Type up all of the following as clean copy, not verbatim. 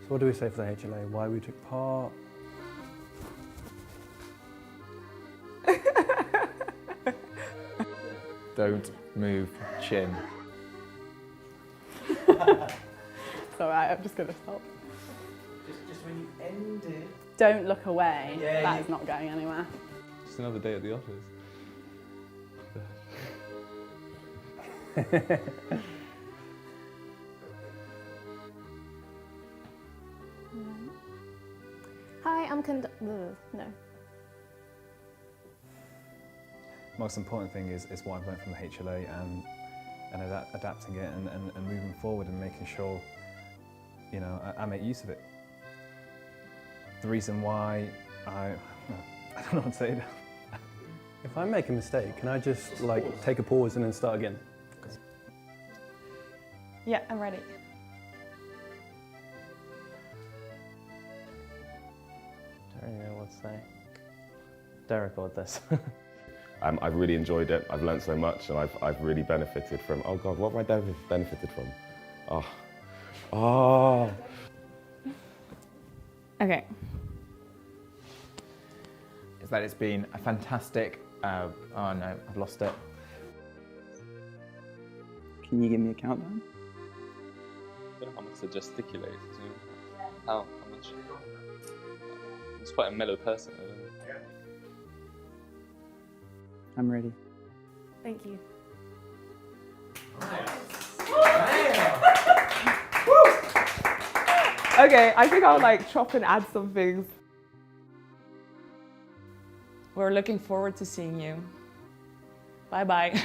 So what do we say for the HLA? Why we took part? Don't move chin. It's alright, I'm just going to stop. Just when you end it. Don't look away. Yeah, That is not going anywhere. Just another day at the office. Hi, I'm no. Most important thing is what I've learned from the HLA and adapting it and moving forward and making sure, you know, I make use of it. The reason why I don't know what to say. If I make a mistake, can I just take a pause and then start again? Yeah, I'm ready. I don't know what to say. Don't record this. I've really enjoyed it. I've learned so much, and I've really benefited from. Oh God, what have I benefited from? Oh. Okay. Is that it's been a fantastic. Oh no, I've lost it. Can you give me a countdown? I don't know how much to gesticulate. How much? He's quite a mellow person. I don't know. I'm ready. Thank you. Okay, I think I'll chop and add some things. We're looking forward to seeing you. Bye-bye.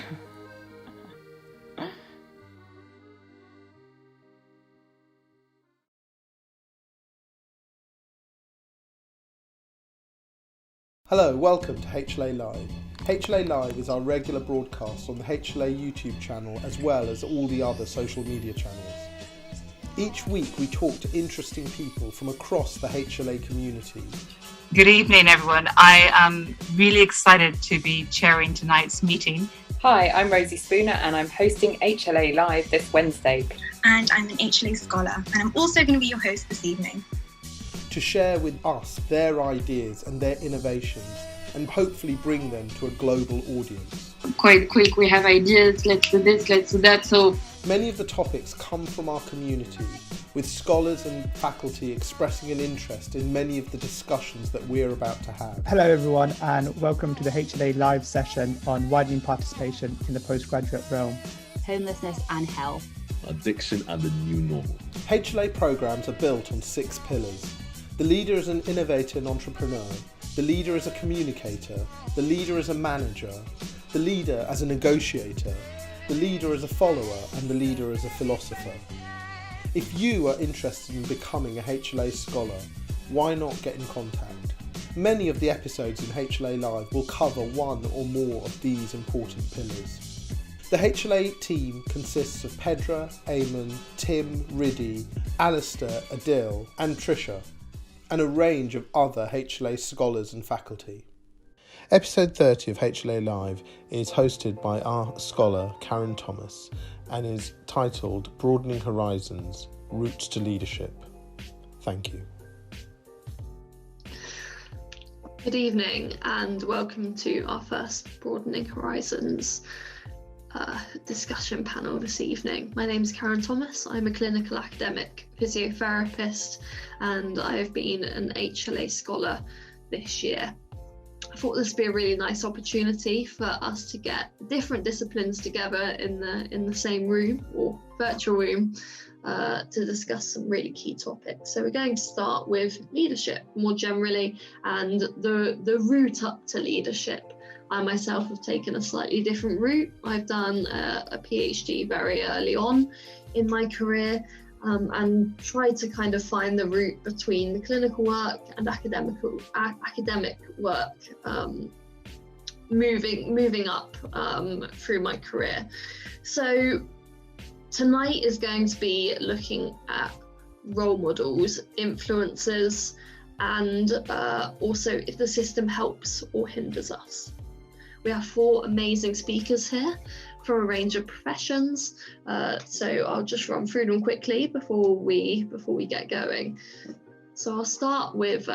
Hello, welcome to HLA Live. HLA Live is our regular broadcast on the HLA YouTube channel as well as all the other social media channels. Each week we talk to interesting people from across the HLA community. Good evening, everyone. I am really excited to be chairing tonight's meeting. Hi, I'm Rosie Spooner and I'm hosting HLA Live this Wednesday. And I'm an HLA Scholar, and I'm also going to be your host this evening. To share with us their ideas and their innovations and hopefully bring them to a global audience. Quite quick, we have ideas, let's do this, let's do that. So many of the topics come from our community, with scholars and faculty expressing an interest in many of the discussions that we're about to have. Hello everyone, and welcome to the HLA Live session on widening participation in the postgraduate realm. Homelessness and health. Addiction and the new normal. HLA programmes are built on 6 pillars. The leader is an innovator and entrepreneur. The leader is a communicator. The leader is a manager. The leader as a negotiator. The leader as a follower. And the leader as a philosopher. If you are interested in becoming a HLA scholar, why not get in contact? Many of the episodes in HLA Live will cover one or more of these important pillars. The HLA team consists of Pedra, Eamon, Tim, Riddy, Alistair, Adil and Trisha, and a range of other HLA scholars and faculty. Episode 30 of HLA Live is hosted by our scholar Karen Thomas and is titled Broadening Horizons, Routes to Leadership. Thank you. Good evening and welcome to our first Broadening Horizons discussion panel this evening. My name is Karen Thomas. I'm a clinical academic physiotherapist and I have been an HLA scholar this year. I thought this would be a really nice opportunity for us to get different disciplines together in the same room or virtual room to discuss some really key topics. So we're going to start with leadership more generally and the route up to leadership. I myself have taken a slightly different route. I've done a PhD very early on in my career and tried to kind of find the route between the clinical work and academic work, moving up through my career. So tonight is going to be looking at role models, influences, and also if the system helps or hinders us. We have 4 amazing speakers here from a range of professions. So I'll just run through them quickly before we get going. So I'll start with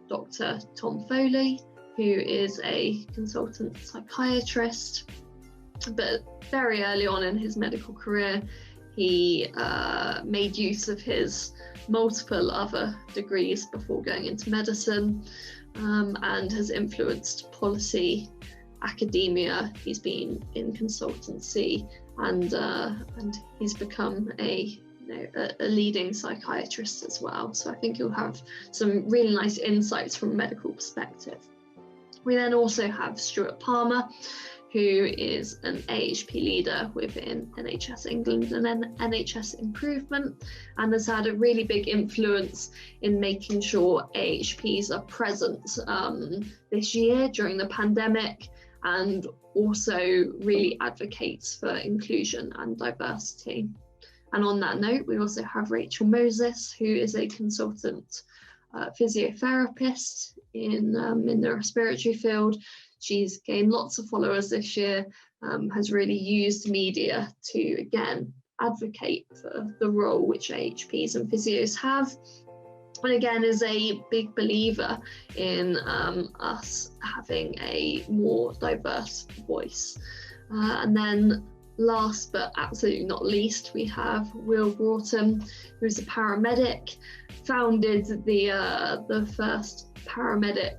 Dr. Tom Foley, who is a consultant psychiatrist, but very early on in his medical career, he made use of his multiple other degrees before going into medicine, and has influenced policy, academia. He's been in consultancy, and he's become a leading psychiatrist as well. So I think he'll have some really nice insights from a medical perspective. We then also have Stuart Palma, who is an AHP leader within NHS England and then NHS Improvement, and has had a really big influence in making sure AHPs are present this year during the pandemic, and also really advocates for inclusion and diversity. And on that note, we also have Racheal Moses, who is a consultant physiotherapist in the respiratory field. She's gained lots of followers this year, has really used media to, again, advocate for the role which AHPs and physios have. And again, is a big believer in us having a more diverse voice. And then last but absolutely not least, we have Will Broughton, who's a paramedic, founded the first paramedic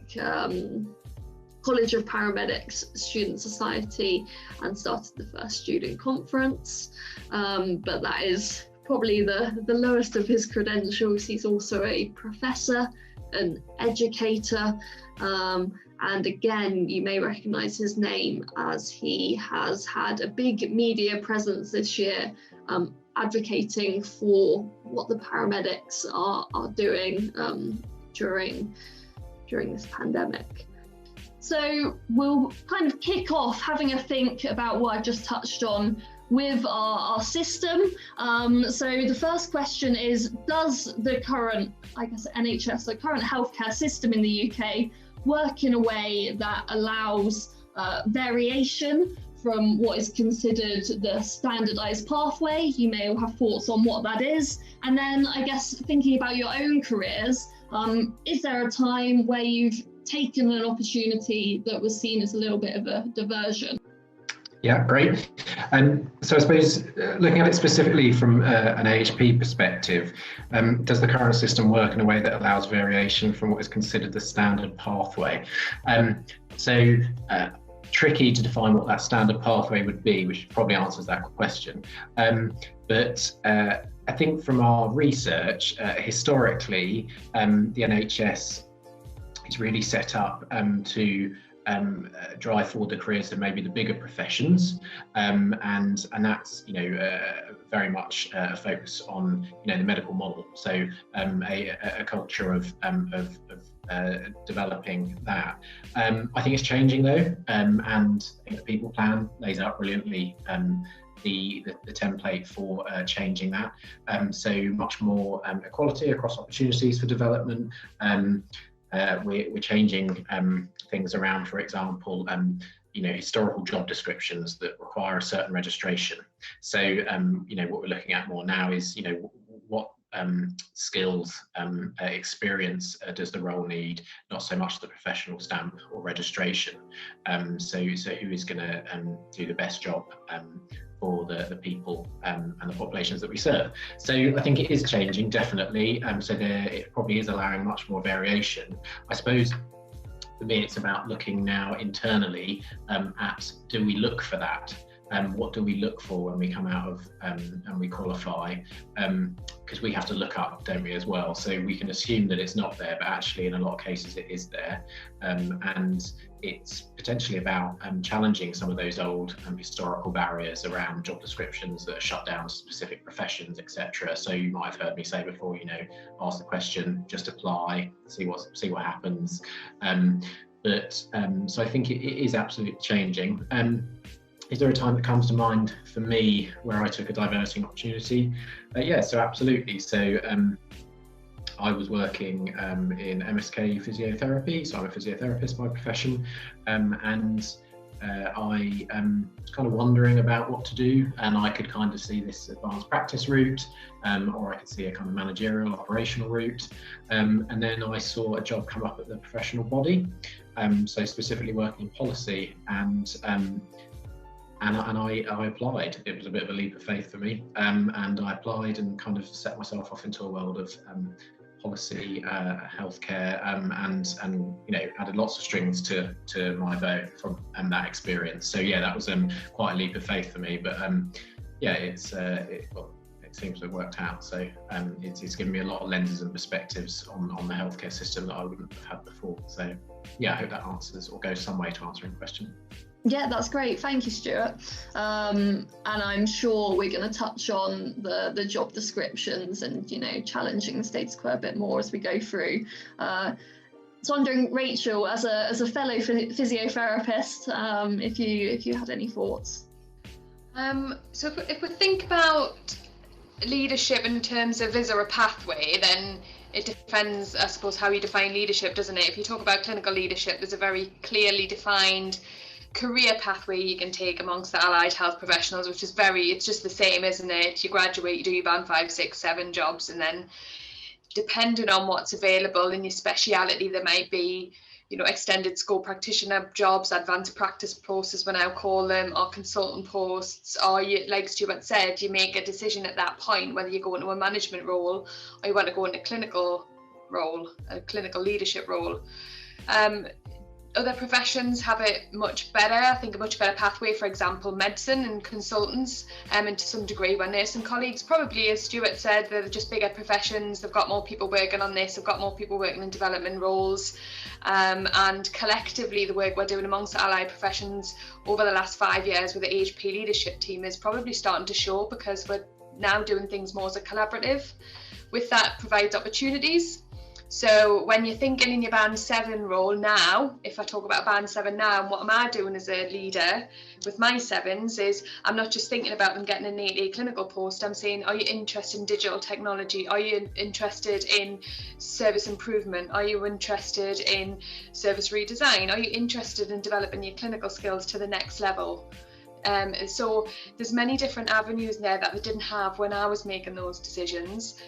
College of Paramedics Student Society, and started the first student conference. But that is probably the lowest of his credentials. He's also a professor, an educator, and again, you may recognise his name as he has had a big media presence this year, advocating for what the paramedics are doing during this pandemic. So we'll kind of kick off having a think about what I've just touched on with our system. So the first question is, does the current, NHS, the current healthcare system in the UK work in a way that allows variation from what is considered the standardised pathway? You may all have thoughts on what that is. And then I guess thinking about your own careers, is there a time where you've taken an opportunity that was seen as a little bit of a diversion? Yeah, great. So I suppose looking at it specifically from an AHP perspective, does the current system work in a way that allows variation from what is considered the standard pathway? Tricky to define what that standard pathway would be, which probably answers that question. But I think from our research, historically, the NHS is really set up to drive forward the careers of maybe the bigger professions, and that's very much a focus on the medical model. So a culture of developing that. I think it's changing though, and I think the people plan lays out brilliantly the template for changing that. So much more equality across opportunities for development. We're changing things around, for example, historical job descriptions that require a certain registration. So, what we're looking at more now is, what skills, experience does the role need, not so much the professional stamp or registration. So who is going to do the best job for the people and the populations that we serve. So I think it is changing, definitely. So it probably is allowing much more variation. I suppose for me, it's about looking now internally at, do we look for that? What do we look for when we come out of and we qualify? Because we have to look up, don't we, as well? So we can assume that it's not there, but actually in a lot of cases it is there. And it's potentially about challenging some of those old historical barriers around job descriptions that are shut down to specific professions, etc. So you might have heard me say before, ask the question, just apply, see what happens. So I think it is absolutely changing. Is there a time that comes to mind for me where I took a diverting opportunity? Yeah, so absolutely. So I was working in MSK physiotherapy, so I'm a physiotherapist by profession, and I was kind of wondering about what to do, and I could kind of see this advanced practice route, or I could see a kind of managerial operational route, and then I saw a job come up at the professional body, so specifically working in policy, and I applied. It was a bit of a leap of faith for me, and I applied and kind of set myself off into a world of policy, healthcare, and added lots of strings to my bow from that experience. So yeah, that was quite a leap of faith for me. But it seems to have worked out. So it's given me a lot of lenses and perspectives on the healthcare system that I wouldn't have had before. So yeah, I hope that answers or goes some way to answering the question. Yeah, that's great. Thank you, Stuart. And I'm sure we're going to touch on the job descriptions and, challenging the status quo a bit more as we go through. So wondering, Racheal, as a fellow physiotherapist, if you had any thoughts. So if we think about leadership in terms of is there a pathway, then it depends, I suppose, how you define leadership, doesn't it? If you talk about clinical leadership, there's a very clearly defined career pathway you can take amongst the allied health professionals, which is it's just the same, isn't it? You graduate, you do your band 5, 6, 7 jobs, and then depending on what's available in your speciality, there might be, extended scope practitioner jobs, advanced practice posts as we now call them, or consultant posts, or you, like Stuart said, you make a decision at that point whether you go into a management role or you want to go into a clinical leadership role. Other professions have it much better. I think a much better pathway, for example, medicine and consultants, and to some degree my nursing colleagues, probably, as Stuart said, they're just bigger professions. They've got more people working on this. They've got more people working in development roles. And collectively, the work we're doing amongst the allied professions over the last 5 years with the AHP leadership team is probably starting to show, because we're now doing things more as a collaborative. With that provides opportunities. So when you're thinking in your band 7 role now, if I talk about band 7 now, what am I doing as a leader with my 7s is I'm not just thinking about them getting an 8A clinical post. I'm saying, are you interested in digital technology? Are you interested in service improvement? Are you interested in service redesign? Are you interested in developing your clinical skills to the next level? So there's many different avenues there that they didn't have when I was making those decisions.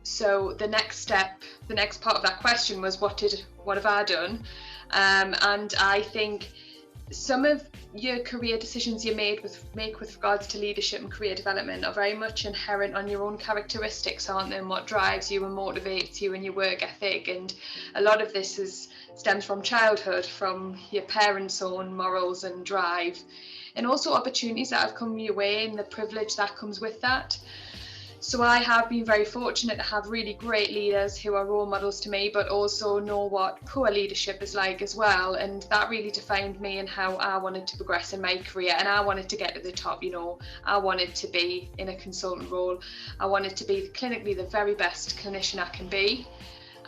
So the next step, the next part of that question was what have I done? And I think some of your career decisions you make with regards to leadership and career development are very much inherent on your own characteristics, aren't they? And what drives you and motivates you in your work ethic. And a lot of this stems from childhood, from your parents' own morals and drive, and also opportunities that have come your way and the privilege that comes with that. So I have been very fortunate to have really great leaders who are role models to me, but also know what poor leadership is like as well. And that really defined me and how I wanted to progress in my career. And I wanted to get to the top, I wanted to be in a consultant role. I wanted to be clinically the very best clinician I can be.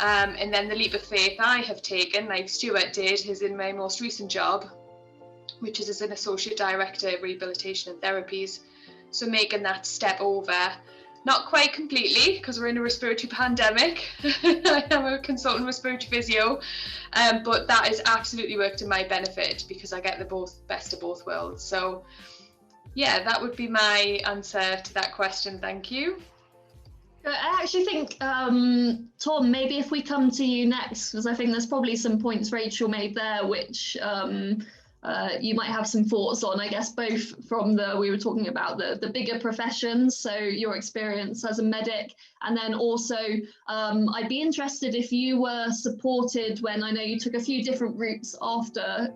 And then the leap of faith I have taken, like Stuart did, is in my most recent job, which is as an Associate Director of Rehabilitation and Therapies. So making that step over, not quite completely, because we're in a respiratory pandemic. I am a consultant respiratory physio, but that has absolutely worked in my benefit because I get the best of both worlds. So yeah, that would be my answer to that question. Thank you. I actually think, Tom, maybe if we come to you next, because I think there's probably some points Racheal made there, which you might have some thoughts on, I guess, both from we were talking about the bigger professions, so your experience as a medic, and then also I'd be interested if you were supported when, I know you took a few different routes after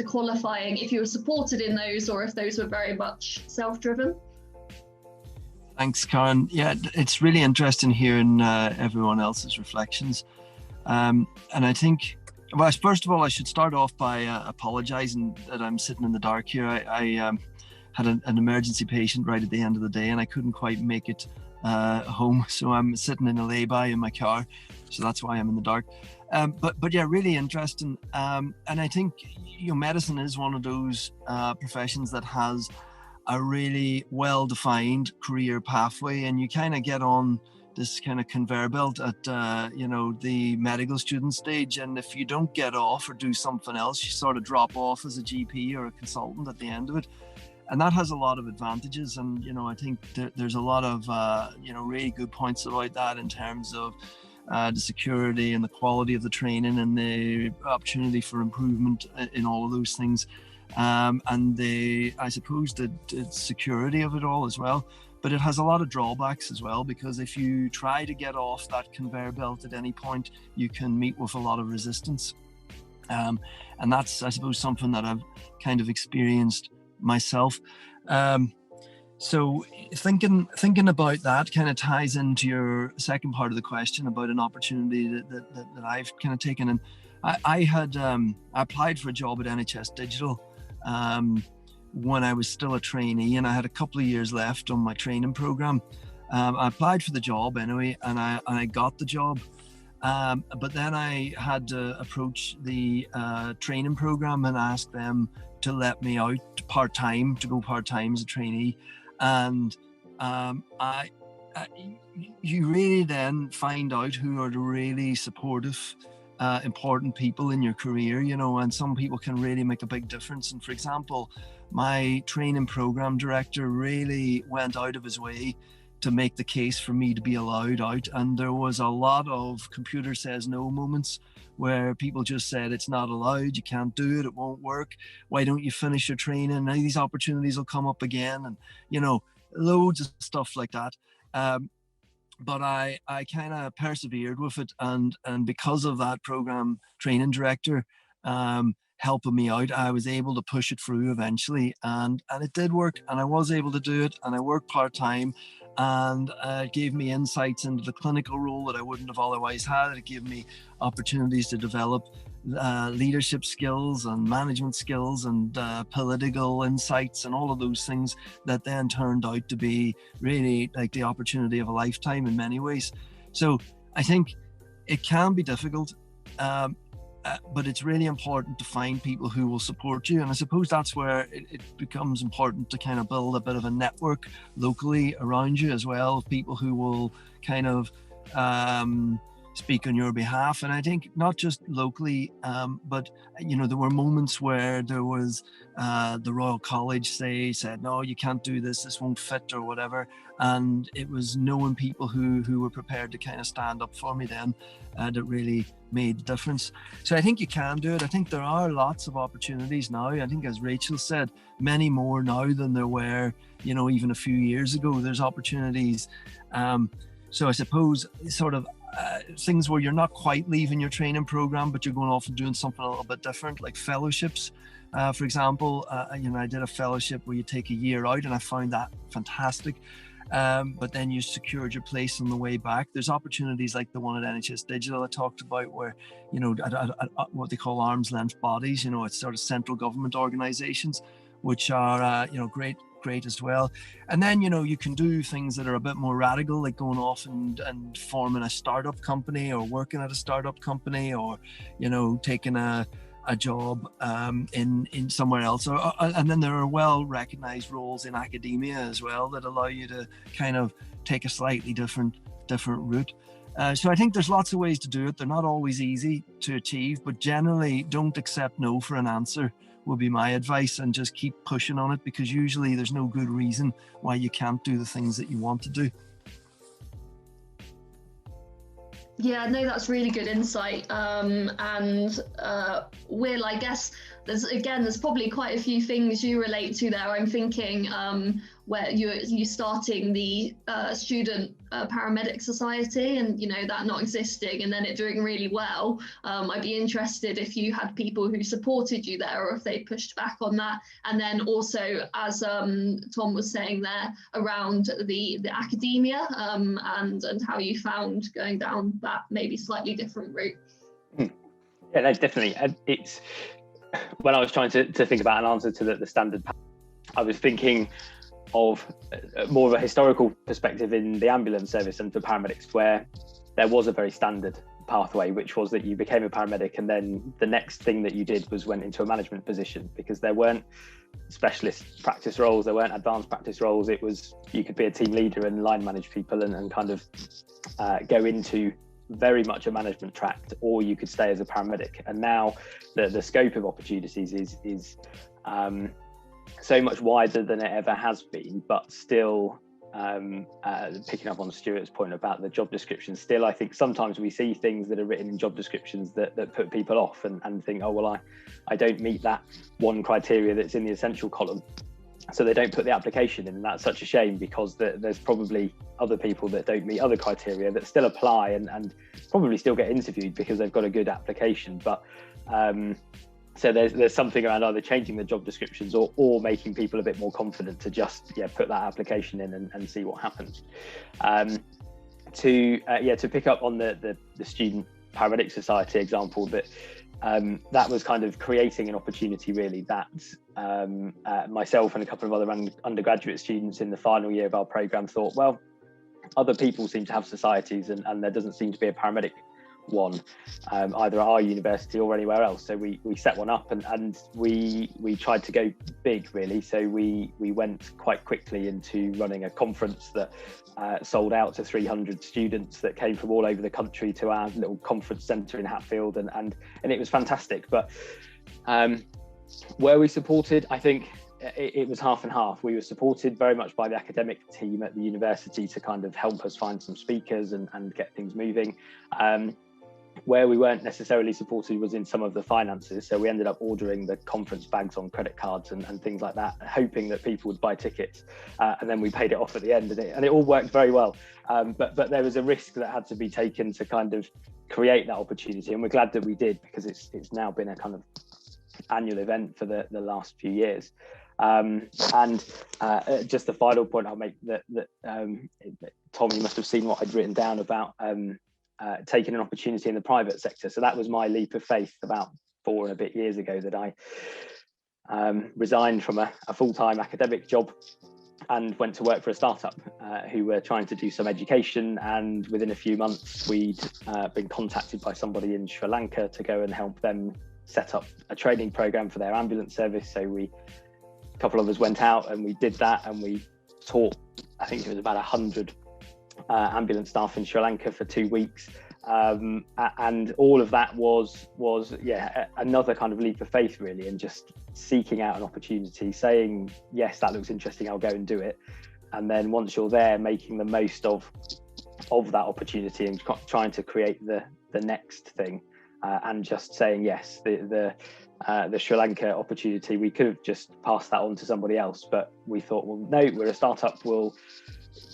qualifying, if you were supported in those or if those were very much self-driven. Thanks, Karen. Yeah, it's really interesting hearing everyone else's reflections. And I think, well, first of all, I should start off by apologising that I'm sitting in the dark here. I had an emergency patient right at the end of the day and I couldn't quite make it home. So I'm sitting in a lay-by in my car. So that's why I'm in the dark. But yeah, really interesting. And I think medicine is one of those professions that has a really well-defined career pathway, and you kind of get on this kind of conveyor belt at the medical student stage, and if you don't get off or do something else, you sort of drop off as a GP or a consultant at the end of it. And that has a lot of advantages, and I think there's a lot of really good points about that in terms of the security and the quality of the training and the opportunity for improvement in all of those things, and I suppose the security of it all as well. But it has a lot of drawbacks as well, because if you try to get off that conveyor belt at any point, you can meet with a lot of resistance, and that's, I suppose, something that I've kind of experienced myself. So thinking about that kind of ties into your second part of the question about an opportunity that I've kind of taken. And I applied for a job at NHS Digital when I was still a trainee, and I had a couple of years left on my training program. I applied for the job anyway, and I got the job. But then I had to approach the training program and ask them to let me out part-time, to go part-time as a trainee. And you really then find out who are the really supportive, important people in your career, and some people can really make a big difference. And for example, my training program director really went out of his way to make the case for me to be allowed out. And there was a lot of computer says no moments where people just said, it's not allowed, you can't do it, it won't work, why don't you finish your training, now these opportunities will come up again, and loads of stuff like that. But I kind of persevered with it, and because of that program training director helping me out, I was able to push it through eventually, and it did work, and I was able to do it, and I worked part-time, and it gave me insights into the clinical role that I wouldn't have otherwise had. It gave me opportunities to develop leadership skills and management skills and political insights and all of those things that then turned out to be really like the opportunity of a lifetime in many ways. So I think it can be difficult, but it's really important to find people who will support you. And I suppose that's where it becomes important to kind of build a bit of a network locally around you as well, of people who will kind of speak on your behalf. And I think not just locally, but there were moments where there was the Royal College said, no, you can't do this won't fit or whatever. And it was knowing people who were prepared to kind of stand up for me then that really made the difference. So I think you can do it. I think there are lots of opportunities now. I think, as Racheal said, many more now than there were, even a few years ago. There's opportunities. So I suppose sort of things where you're not quite leaving your training program, but you're going off and doing something a little bit different, like fellowships. For example, I did a fellowship where you take a year out, and I found that fantastic. But then you secured your place on the way back. There's opportunities like the one at NHS Digital I talked about, where, what they call arm's length bodies, it's sort of central government organizations, which are, great as well. And then, you can do things that are a bit more radical, like going off and forming a startup company, or working at a startup company, or, taking a job in somewhere else, and then there are well recognized roles in academia as well that allow you to kind of take a slightly different route. So I think there's lots of ways to do it. They're not always easy to achieve, but generally don't accept no for an answer would be my advice, and just keep pushing on it, because usually there's no good reason why you can't do the things that you want to do. Yeah, no, that's really good insight. Will, I guess there's probably quite a few things you relate to there. I'm thinking where you starting the student paramedic society, and that not existing, and then it doing really well. I'd be interested if you had people who supported you there, or if they pushed back on that. And then also, as Tom was saying there, around the academia and how you found going down that maybe slightly different route. Yeah, no, definitely. It's when I was trying to think about an answer to the standard, I was thinking of more of a historical perspective in the ambulance service and for paramedics, where there was a very standard pathway, which was that you became a paramedic and then the next thing that you did was went into a management position, because there weren't specialist practice roles, there weren't advanced practice roles. It was, you could be a team leader and line manage people and kind of go into very much a management track, or you could stay as a paramedic. And now the scope of opportunities is so much wider than it ever has been, but still picking up on Stuart's point about the job description, still I think sometimes we see things that are written in job descriptions that put people off and think, oh well, I don't meet that one criteria that's in the essential column, so they don't put the application in. And that's such a shame, because there's probably other people that don't meet other criteria that still apply and probably still get interviewed because they've got a good application. But so there's something around either changing the job descriptions or making people a bit more confident to just put that application in and see what happens. To pick up on the student paramedic society example, that was kind of creating an opportunity really that myself and a couple of other undergraduate students in the final year of our program thought, well, other people seem to have societies and there doesn't seem to be a paramedic one, either at our university or anywhere else. So we set one up and we tried to go big really. So we went quite quickly into running a conference that sold out to 300 students that came from all over the country to our little conference centre in Hatfield, and it was fantastic. But were we supported? I think it was half and half. We were supported very much by the academic team at the university to kind of help us find some speakers and get things moving. Where we weren't necessarily supported was in some of the finances. So we ended up ordering the conference bags on credit cards and things like that, hoping that people would buy tickets. And then we paid it off at the end, and it all worked very well. But there was a risk that had to be taken to kind of create that opportunity. And we're glad that we did, because it's now been a kind of annual event for the last few years. Just the final point I'll make, that Tom, you must have seen what I'd written down about taking an opportunity in the private sector. So that was my leap of faith about 4 and a bit years ago, that I resigned from a full-time academic job and went to work for a startup who were trying to do some education. And within a few months, we'd been contacted by somebody in Sri Lanka to go and help them set up a training program for their ambulance service. So a couple of us went out and we did that, and we taught, I think it was about 100 ambulance staff in Sri Lanka for 2 weeks, and all of that was another kind of leap of faith really, and just seeking out an opportunity, saying yes, that looks interesting, I'll go and do it. And then once you're there, making the most of that opportunity and trying to create the next thing, and just saying yes. The Sri Lanka opportunity, we could have just passed that on to somebody else, but we thought, well, no, we're a startup,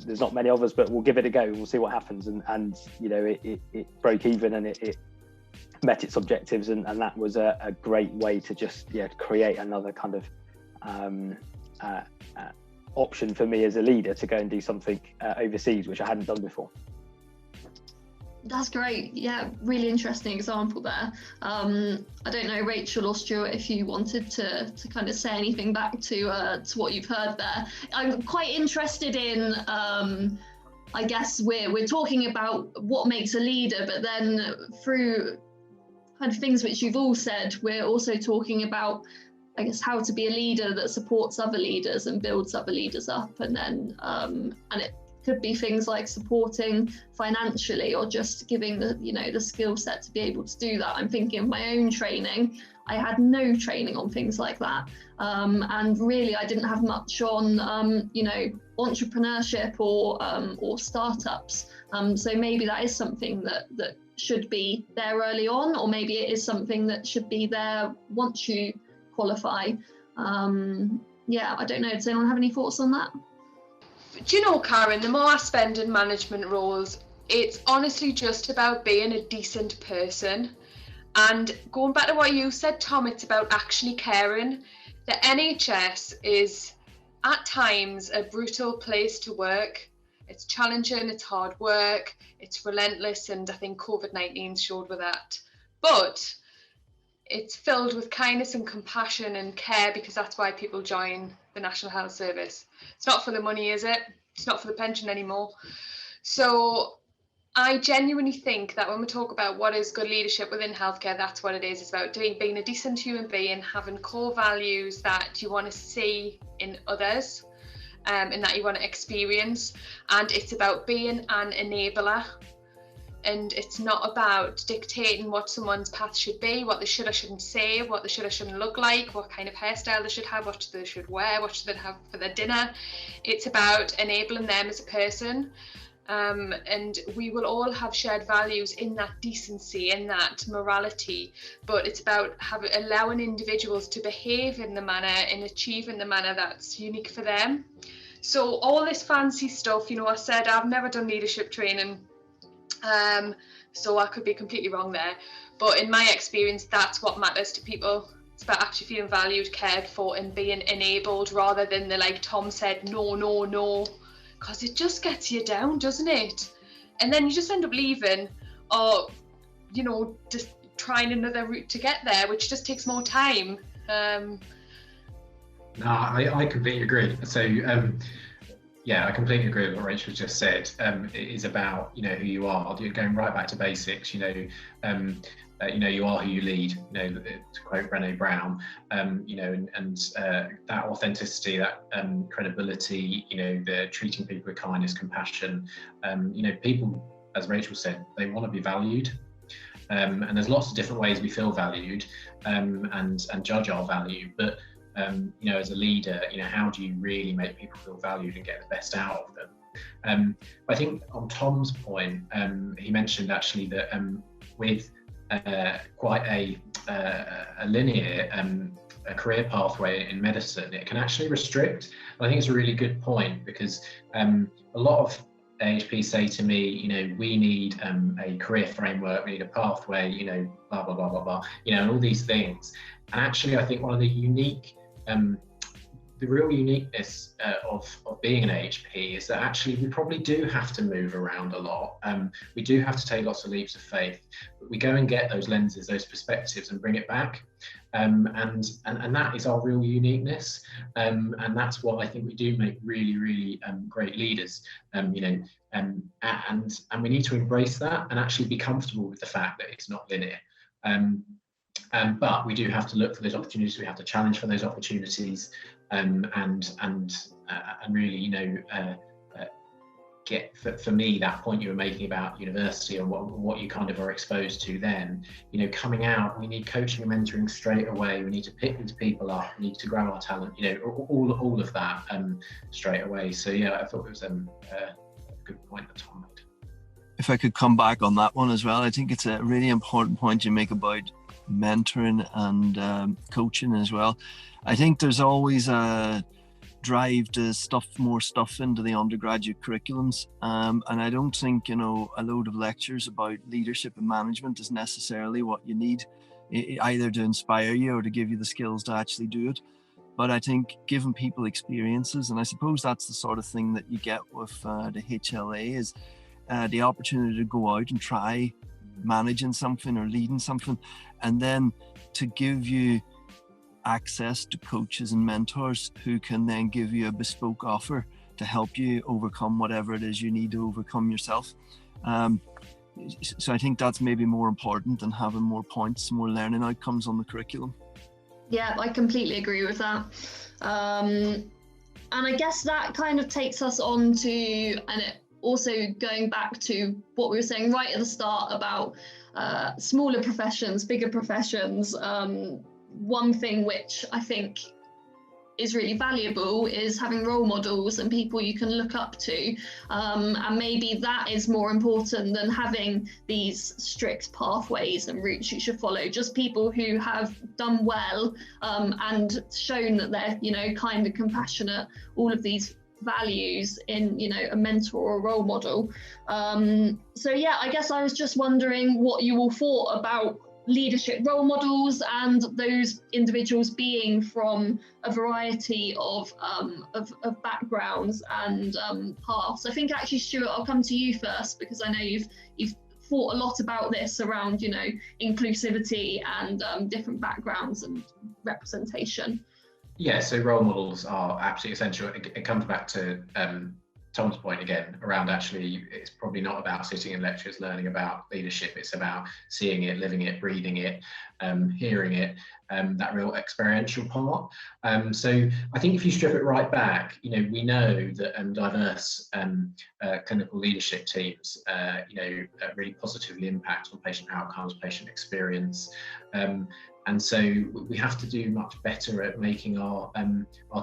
there's not many of us, but we'll give it a go and we'll see what happens. And it broke even, and it met its objectives, and that was a great way to just create another kind of option for me as a leader to go and do something overseas, which I hadn't done before. That's great. Yeah, really interesting example there. I don't know, Racheal or Stuart, if you wanted to kind of say anything back to what you've heard there. I'm quite interested in, I guess we're talking about what makes a leader, but then through kind of things which you've all said, we're also talking about, I guess, how to be a leader that supports other leaders and builds other leaders up. And then, and it could be things like supporting financially, or just giving the skill set to be able to do that. I'm thinking of my own training. I had no training on things like that, and really I didn't have much on entrepreneurship or startups. So maybe that is something that should be there early on, or maybe it is something that should be there once you qualify. I don't know. Does anyone have any thoughts on that? Do you know, Karen, the more I spend in management roles, it's honestly just about being a decent person. And going back to what you said, Tom, it's about actually caring. The NHS is at times a brutal place to work. It's challenging, it's hard work, it's relentless, and I think COVID-19 showed with that. But it's filled with kindness and compassion and care, because that's why people join the National Health Service. It's not for the money, is it? It's not for the pension anymore. So I genuinely think that when we talk about what is good leadership within healthcare, that's what it is. It's about being a decent human being, having core values that you want to see in others, and that you want to experience. And it's about being an enabler. And it's not about dictating what someone's path should be, what they should or shouldn't say, what they should or shouldn't look like, what kind of hairstyle they should have, what they should wear, what should they have for their dinner. It's about enabling them as a person. And we will all have shared values in that decency, in that morality, but it's about allowing individuals to behave in the manner and achieve in the manner that's unique for them. So all this fancy stuff, I said I've never done leadership training, so I could be completely wrong there, but in my experience, that's what matters to people. It's about actually feeling valued, cared for, and being enabled, rather than the, like Tom said, no, because it just gets you down, doesn't it? And then you just end up leaving, or just trying another route to get there, which just takes more time. No, I completely agree. So yeah, I completely agree with what Racheal just said. It is about who you are. You're going right back to basics. You are who you lead. To quote Brené Brown. And that authenticity, that credibility. The treating people with kindness, compassion. People, as Racheal said, they want to be valued. And there's lots of different ways we feel valued, and judge our value. But as a leader, how do you really make people feel valued and get the best out of them? I think on Tom's point, he mentioned actually that with quite a linear a career pathway in medicine, it can actually restrict. And I think it's a really good point, because a lot of AHP say to me, we need a career framework, we need a pathway, blah, blah, blah, blah, blah, and all these things. And actually, I think one of the the real uniqueness of being an AHP is that actually we probably do have to move around a lot. We do have to take lots of leaps of faith, but we go and get those lenses, those perspectives, and bring it back. And that is our real uniqueness. And that's what I think we do make really, really great leaders. And we need to embrace that and actually be comfortable with the fact that it's not linear. But we do have to look for those opportunities. We have to challenge for those opportunities, and really, get for me that point you were making about university and what you kind of are exposed to then. Coming out, we need coaching and mentoring straight away. We need to pick these people up. We need to grow our talent. All of that straight away. So yeah, I thought it was a good point that Tom made. If I could come back on that one as well, I think it's a really important point you make about mentoring and coaching as well. I think there's always a drive to stuff more stuff into the undergraduate curriculums, and I don't think a load of lectures about leadership and management is necessarily what you need, either to inspire you or to give you the skills to actually do it. But I think giving people experiences, and I suppose that's the sort of thing that you get with the HLA, is the opportunity to go out and try managing something or leading something, and then to give you access to coaches and mentors who can then give you a bespoke offer to help you overcome whatever it is you need to overcome yourself. So I think that's maybe more important than having more points, more learning outcomes on the curriculum. Yeah, I completely agree with that. And I guess that kind of takes us on to, and it also going back to what we were saying right at the start about smaller professions, bigger professions. One thing which I think is really valuable is having role models and people you can look up to, and maybe that is more important than having these strict pathways and routes you should follow. Just people who have done well and shown that they're kind and compassionate, all of these values in a mentor or role model. So yeah, I guess I was just wondering what you all thought about leadership role models and those individuals being from a variety of backgrounds and paths. I think actually, Stuart, I'll come to you first, because I know you've thought a lot about this around inclusivity and different backgrounds and representation. Yeah, so role models are absolutely essential. It comes back to Tom's point again around actually it's probably not about sitting in lectures learning about leadership, it's about seeing it, living it, breathing it, hearing it, that real experiential part. So I think if you strip it right back, we know that diverse clinical leadership teams really positively impact on patient outcomes, patient experience. And so we have to do much better at making our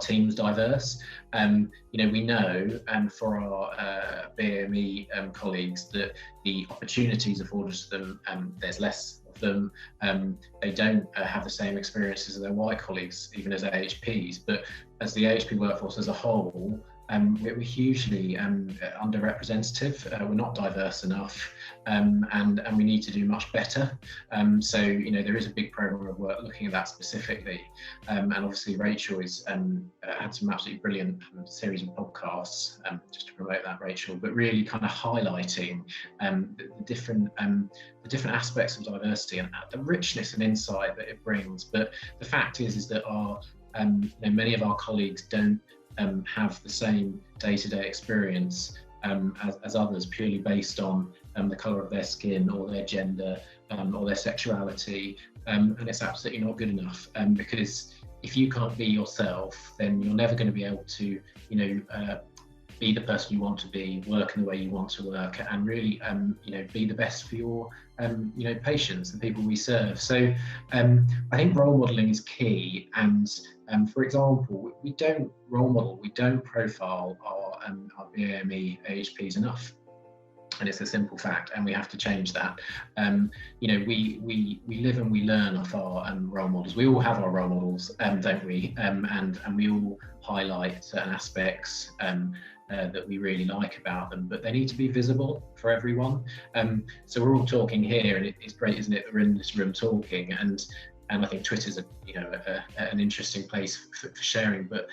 teams diverse. We know for our BME colleagues that the opportunities afforded to them, there's less of them. They don't have the same experiences as their white colleagues, even as AHPs. But as the AHP workforce as a whole, we're hugely underrepresented. We're not diverse enough, and we need to do much better. So there is a big program of work looking at that specifically, and obviously Racheal is had some absolutely brilliant series of podcasts just to promote that, Racheal, but really kind of highlighting the different aspects of diversity and the richness and insight that it brings. But the fact is that our many of our colleagues don't have the same day-to-day experience as others, purely based on the colour of their skin or their gender or their sexuality, and it's absolutely not good enough, because if you can't be yourself, then you're never going to be able to be the person you want to be, work in the way you want to work, and really be the best for your patients, the people we serve. So I think role modelling is key, and for example, we don't role model, we don't profile our BAME AHPs enough, and it's a simple fact, and we have to change that. We live and we learn off our role models. We all have our role models, don't we? And we all highlight certain aspects that we really like about them, but they need to be visible for everyone. So we're all talking here, and it's great, isn't it, that we're in this room talking, and I think Twitter's an interesting place for sharing, but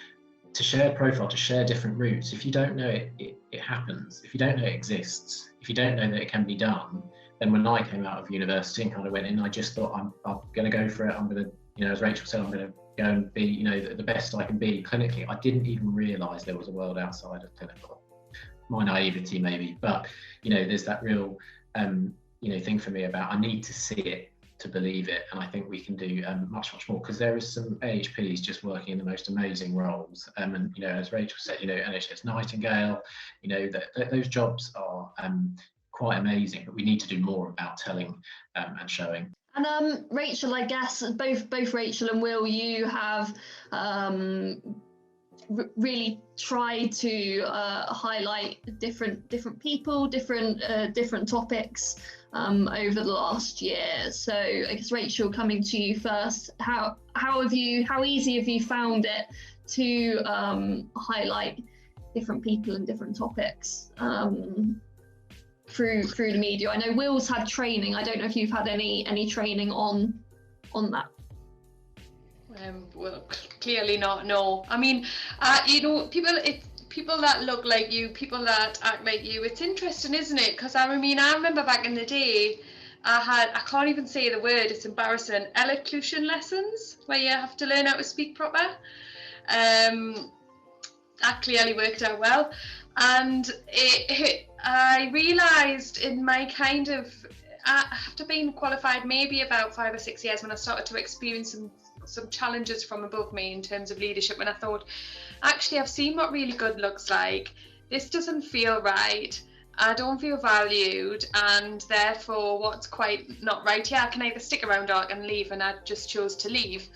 to share profile, to share different routes, if you don't know it happens. If you don't know it exists, if you don't know that it can be done, then when I came out of university and kind of went in, I just thought I'm going to go for it. I'm going to, as Racheal said, I'm going to go and be, the best I can be clinically. I didn't even realise there was a world outside of clinical. My naivety maybe, but there's that real thing for me about I need to see it to believe it, and I think we can do much more, because there is some AHPs just working in the most amazing roles, and as Racheal said, NHS Nightingale, that those jobs are quite amazing, but we need to do more about telling and showing. And Racheal, I guess both Racheal and Will, you have really tried to highlight different people, different topics over the last year. So I guess Racheal, coming to you first, how easy have you found it to highlight different people and different topics through the media? I know Will's had training. I don't know if you've had any training on that. Well, clearly not. No, I mean, people that look like you, people that act like you. It's interesting, isn't it? Because I remember back in the day, I can't even say the word. It's embarrassing. Elocution lessons where you have to learn how to speak proper. That clearly worked out well, and I realised in my kind of after being qualified maybe about 5 or 6 years, when I started to experience some challenges from above me in terms of leadership, and I thought, actually, I've seen what really good looks like. This doesn't feel right. I don't feel valued, and therefore what's quite not right here, I can either stick around or I can leave, and I just chose to leave.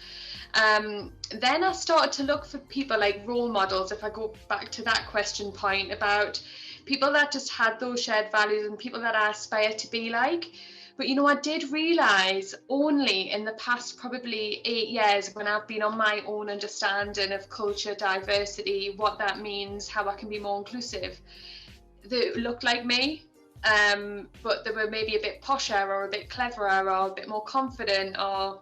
Then I started to look for people like role models, if I go back to that question point about people that just had those shared values and people that I aspire to be like. But I did realise only in the past probably 8 years, when I've been on my own understanding of culture, diversity, what that means, how I can be more inclusive, that looked like me, but they were maybe a bit posher or a bit cleverer or a bit more confident, or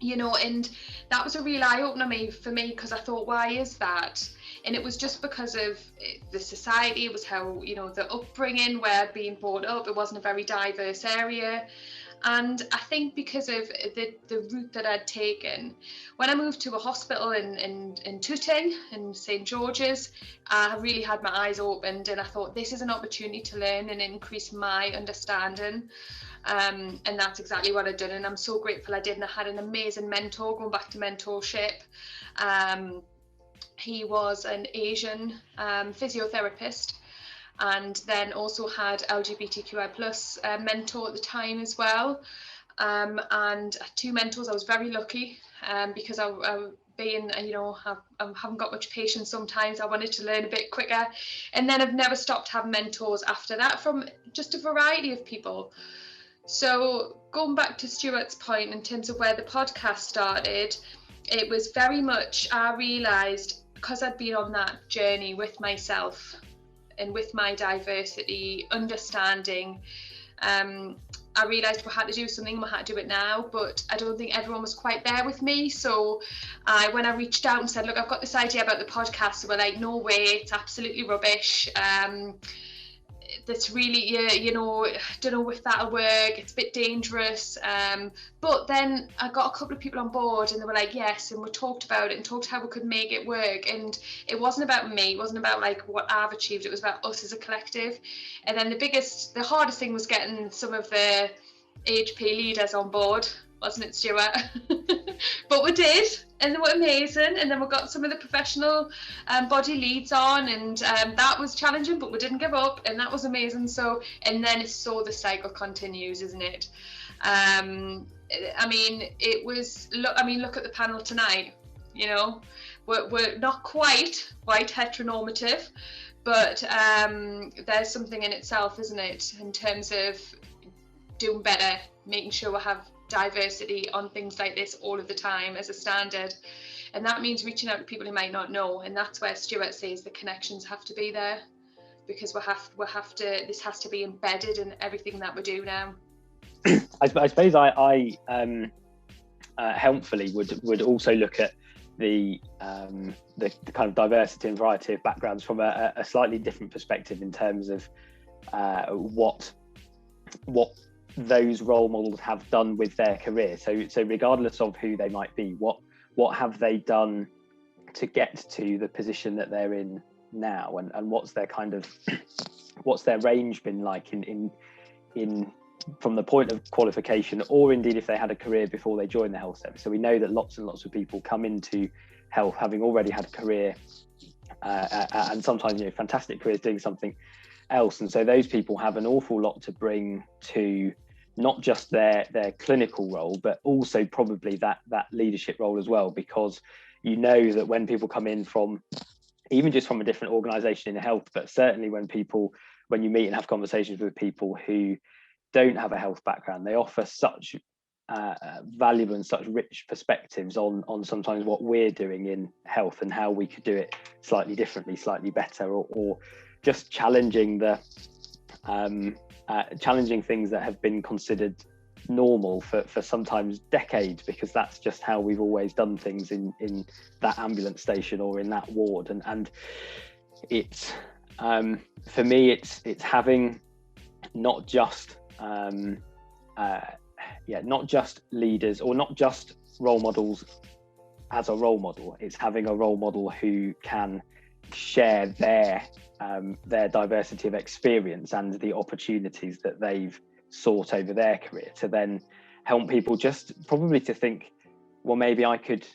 and that was a real eye-opener for me, because I thought, why is that? And it was just because of the society. It was how, the upbringing, where being brought up, it wasn't a very diverse area. And I think because of the route that I'd taken, when I moved to a hospital in Tooting, in St George's, I really had my eyes opened, and I thought this is an opportunity to learn and increase my understanding. And that's exactly what I've done, and I'm so grateful I did. And I had an amazing mentor, going back to mentorship. He was an Asian physiotherapist, and then also had LGBTQI+ mentor at the time as well. And 2 mentors. I was very lucky because I haven't got much patience sometimes. I wanted to learn a bit quicker, and then I've never stopped having mentors after that from just a variety of people. So going back to Stuart's point in terms of where the podcast started, it was very much, I realised, because I'd been on that journey with myself and with my diversity, understanding, I realised we had to do something, we had to do it now, but I don't think everyone was quite there with me. So when I reached out and said, look, I've got this idea about the podcast, they were like, no way, it's absolutely rubbish. That's really, don't know if that'll work, it's a bit dangerous. But then I got a couple of people on board, and they were like, yes, and we talked about it and talked how we could make it work. And it wasn't about me, it wasn't about like what I've achieved, it was about us as a collective. And then the hardest thing was getting some of the AHP leaders on board, wasn't it, Stuart? But we did, and they were amazing. And then we got some of the professional body leads on, and that was challenging, but we didn't give up, and that was amazing. So, and then the cycle continues, isn't it? I mean, look at the panel tonight. We're not quite white heteronormative, but there's something in itself, isn't it, in terms of doing better, making sure we have diversity on things like this all of the time as a standard. And that means reaching out to people who might not know, and that's where Stuart says the connections have to be there, because this has to be embedded in everything that we do now. I suppose I helpfully would also look at the kind of diversity and variety of backgrounds from a slightly different perspective, in terms of what those role models have done with their career. So regardless of who they might be, what have they done to get to the position that they're in now, and what's their what's their range been like in from the point of qualification, or indeed if they had a career before they joined the health service. So we know that lots and lots of people come into health having already had a career, and sometimes fantastic careers doing something else. And so those people have an awful lot to bring to not just their clinical role, but also probably that leadership role as well, because that when people come in from even just from a different organization in health, but certainly when you meet and have conversations with people who don't have a health background, they offer such valuable and such rich perspectives on sometimes what we're doing in health and how we could do it slightly differently, slightly better, or just challenging challenging things that have been considered normal for sometimes decades, because that's just how we've always done things in that ambulance station or in that ward. And it's for me, it's having not just not just leaders or not just role models as a role model. It's having a role model who can share their diversity of experience and the opportunities that they've sought over their career, to then help people just probably to think, well, maybe I could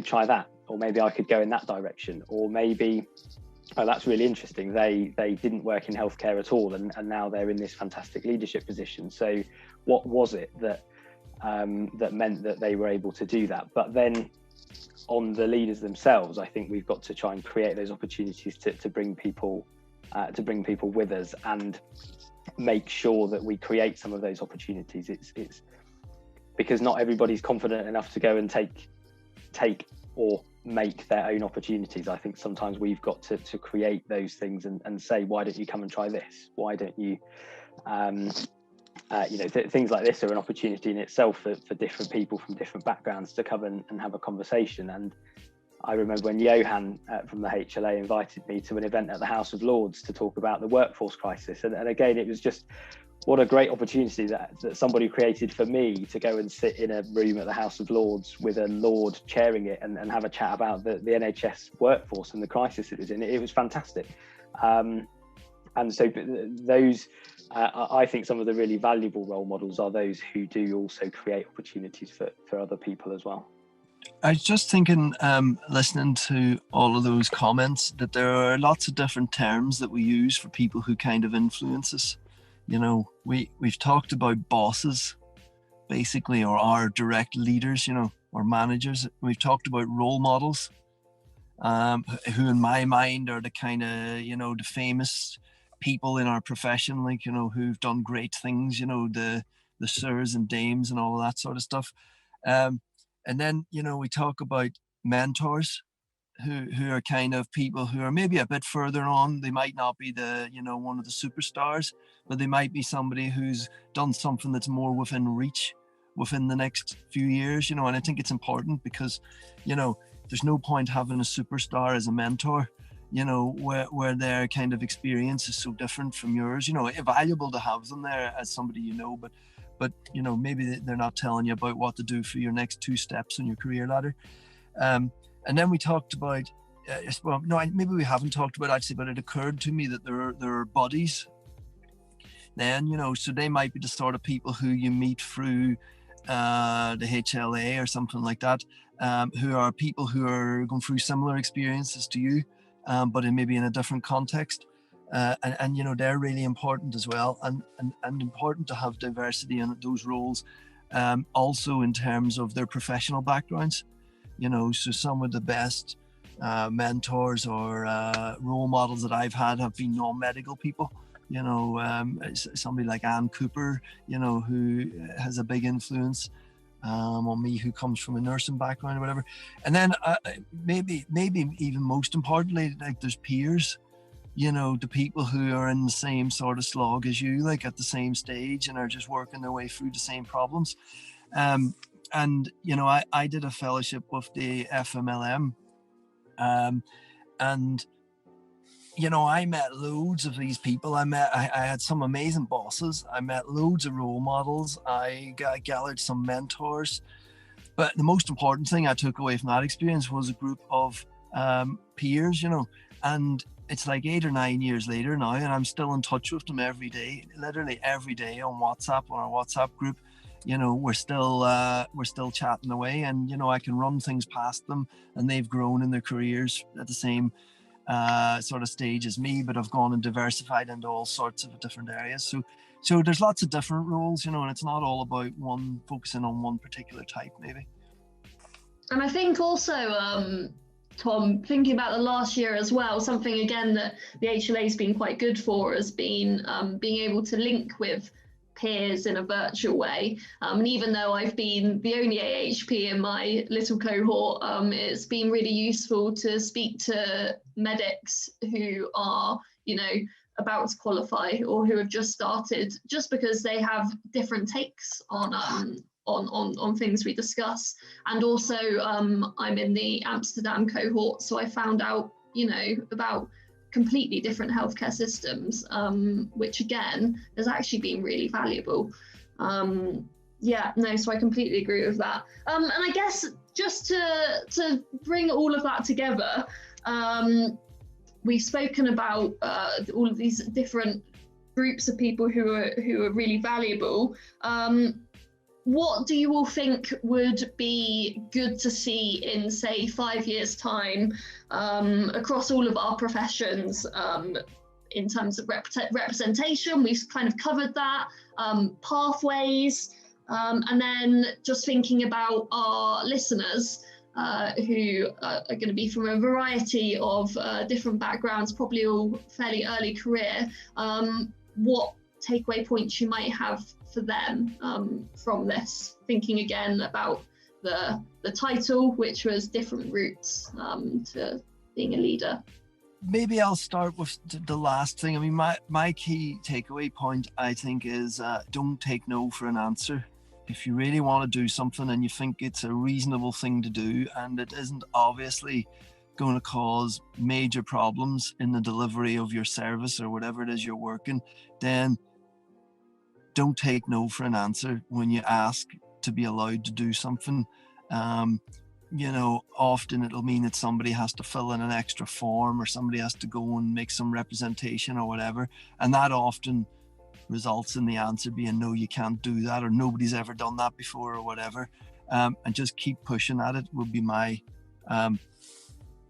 try that, or maybe I could go in that direction, or maybe, oh, that's really interesting, they didn't work in healthcare at all, and now they're in this fantastic leadership position. So what was it that meant that they were able to do that? But then on the leaders themselves, I think we've got to try and create those opportunities to bring people with us, and make sure that we create some of those opportunities. It's because not everybody's confident enough to go and take or make their own opportunities. I think sometimes we've got to create those things and say, why don't you come and try this? Why don't you things like this are an opportunity in itself for different people from different backgrounds to come and have a conversation. And I remember when Johan from the HLA invited me to an event at the House of Lords to talk about the workforce crisis. And again, it was just what a great opportunity that somebody created for me to go and sit in a room at the House of Lords with a Lord chairing it and have a chat about the NHS workforce and the crisis it was in. It was fantastic. And so those, I think some of the really valuable role models are those who do also create opportunities for other people as well. I was just thinking, listening to all of those comments, that there are lots of different terms that we use for people who kind of influence us. You know, we've talked about bosses, basically, or our direct leaders, you know, or managers. We've talked about role models, who in my mind are the kind of, you know, the famous people in our profession, like, you know, who've done great things, you know, the sirs and dames and all of that sort of stuff. And then, you know, we talk about mentors, who are kind of people who are maybe a bit further on. They might not be the, you know, one of the superstars, but they might be somebody who's done something that's more within reach within the next few years, you know. And I think it's important because, you know, there's no point having a superstar as a mentor, you know, where their kind of experience is so different from yours. You know, valuable to have them there as somebody, you know, but you know, maybe they're not telling you about what to do for your next 2 steps on your career ladder. And then we talked about, well, no, maybe we haven't talked about actually, but it occurred to me that there are buddies. Then, you know, so they might be the sort of people who you meet through the HLA or something like that, who are people who are going through similar experiences to you, but maybe in a different context. And you know, they're really important as well, and important to have diversity in those roles, also in terms of their professional backgrounds. You know, so some of the best mentors or role models that I've had have been non-medical people. You know, somebody like Anne Cooper, you know, who has a big influence on me, who comes from a nursing background or whatever. And then maybe even most importantly, like, there's peers, you know, the people who are in the same sort of slog as you, like at the same stage, and are just working their way through the same problems. And, you know, I did a fellowship with the FMLM, and, you know, I met loads of these people. I had some amazing bosses. I met loads of role models. I gathered some mentors. But the most important thing I took away from that experience was a group of peers, you know, and it's like 8 or 9 years later now, and I'm still in touch with them every day, literally every day on WhatsApp, on our WhatsApp group. You know, we're still chatting away, and, you know, I can run things past them, and they've grown in their careers at the same sort of stage as me, but have gone and diversified into all sorts of different areas. So there's lots of different roles, you know, and it's not all about focusing on one particular type, maybe. And I think also, Tom, thinking about the last year as well, something again that the HLA has been quite good for has been being able to link with peers in a virtual way. And even though I've been the only AHP in my little cohort, it's been really useful to speak to medics who are, you know, about to qualify or who have just started, just because they have different takes on things we discuss. And also I'm in the Amsterdam cohort, so I found out, you know, about completely different healthcare systems, which again has actually been really valuable. Yeah, no, so I completely agree with that. And I guess just to bring all of that together, we've spoken about all of these different groups of people who are really valuable. What do you all think would be good to see in, say, 5 years' time across all of our professions in terms of representation? We've kind of covered that, pathways, and then just thinking about our listeners who are going to be from a variety of different backgrounds, probably all fairly early career. What takeaway points you might have for them from this, thinking again about the title, which was different routes to being a leader? Maybe I'll start with the last thing. I mean, my key takeaway point, I think, is don't take no for an answer. If you really want to do something and you think it's a reasonable thing to do, and it isn't obviously going to cause major problems in the delivery of your service or whatever it is you're working, then don't take no for an answer when you ask to be allowed to do something. Often it'll mean that somebody has to fill in an extra form, or somebody has to go and make some representation or whatever, and that often results in the answer being no, you can't do that, or nobody's ever done that before, or whatever. And just keep pushing at it would be my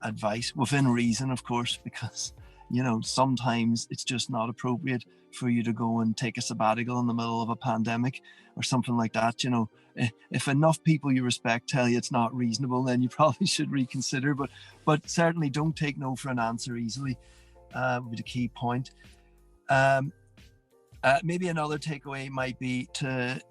advice, within reason, of course, because sometimes it's just not appropriate for you to go and take a sabbatical in the middle of a pandemic or something like that. If enough people you respect tell you it's not reasonable, then you probably should reconsider, but certainly don't take no for an answer easily, would be the key point. Maybe another takeaway might be to,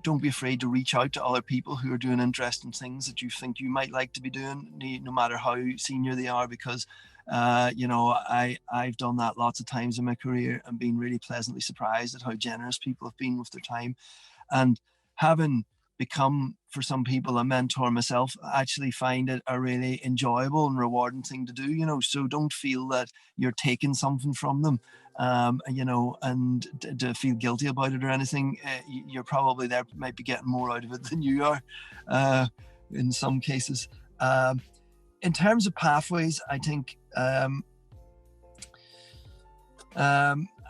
don't be afraid to reach out to other people who are doing interesting things that you think you might like to be doing, no matter how senior they are, because I've done that lots of times in my career and been really pleasantly surprised at how generous people have been with their time. And having become, for some people, a mentor myself, I actually find it a really enjoyable and rewarding thing to do, so don't feel that you're taking something from them, and to feel guilty about it or anything. You're probably there, might be getting more out of it than you are in some cases. In terms of pathways, I think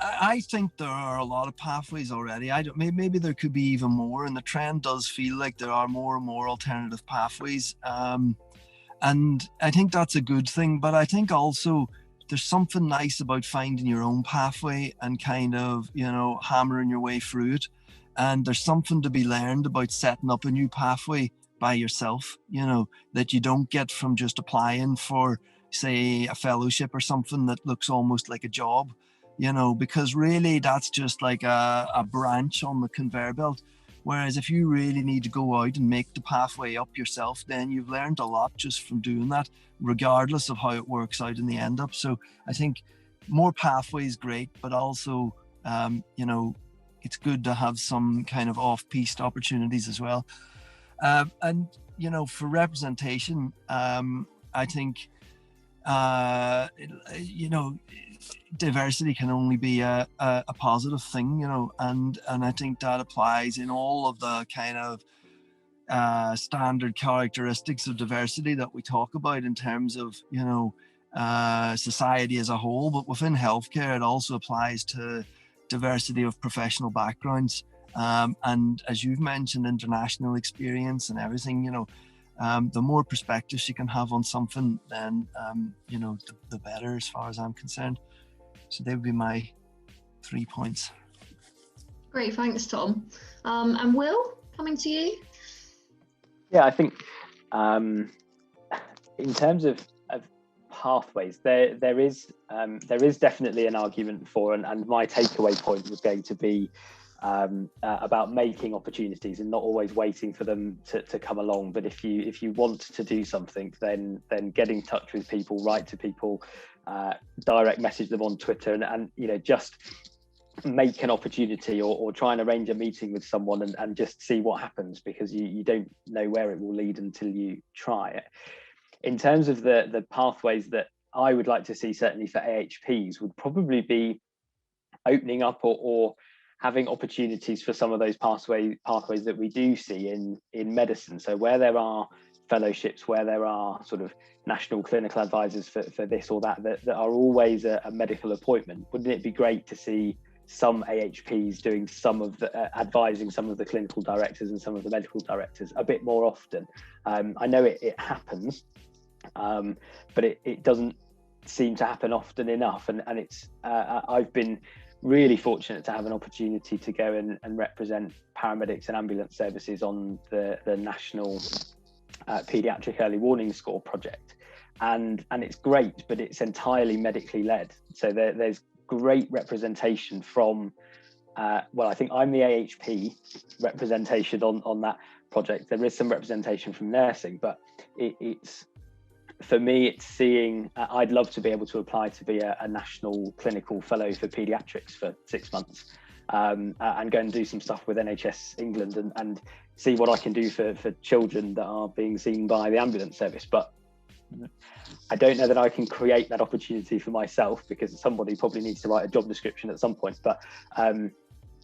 I think there are a lot of pathways already. Maybe there could be even more, and the trend does feel like there are more and more alternative pathways, and I think that's a good thing. But I think also there's something nice about finding your own pathway and kind of hammering your way through it. And there's something to be learned about setting up a new pathway by yourself, that you don't get from just applying for, say, a fellowship or something that looks almost like a job. Because really that's just like a branch on the conveyor belt. Whereas if you really need to go out and make the pathway up yourself, then you've learned a lot just from doing that, regardless of how it works out in the end up. So I think more pathways great, but also, it's good to have some kind of off-piste opportunities as well. And, for representation, I think, diversity can only be a positive thing, and I think that applies in all of the kind of standard characteristics of diversity that we talk about in terms of society as a whole. But within healthcare, it also applies to diversity of professional backgrounds, and as you've mentioned, international experience and everything. The more perspectives you can have on something, then the better, as far as I'm concerned. So they would be my 3 points. Great, thanks, Tom. And Will, coming to you. Yeah, I think in terms of pathways, there is definitely an argument for, and my takeaway point was going to be about making opportunities and not always waiting for them to come along. But if you want to do something, then get in touch with people, write to people, direct message them on Twitter, and just make an opportunity, or try and arrange a meeting with someone and just see what happens, because you don't know where it will lead until you try it. In terms of the pathways that I would like to see, certainly for AHPs, would probably be opening up or having opportunities for some of those pathways that we do see in medicine. So where there are fellowships, where there are sort of national clinical advisors for this or that are always a medical appointment, wouldn't it be great to see some AHPs doing some of the advising some of the clinical directors and some of the medical directors a bit more often? I know it happens, but it doesn't seem to happen often enough, and it's I've been really fortunate to have an opportunity to go and represent paramedics and ambulance services on the national paediatric early warning score project, and it's great, but it's entirely medically led. So there's great representation from I think I'm the AHP representation on that project. There is some representation from nursing, but it's for me, it's seeing, I'd love to be able to apply to be a national clinical fellow for paediatrics for 6 months, and go and do some stuff with NHS England and see what I can do for children that are being seen by the ambulance service. But I don't know that I can create that opportunity for myself, because somebody probably needs to write a job description at some point. But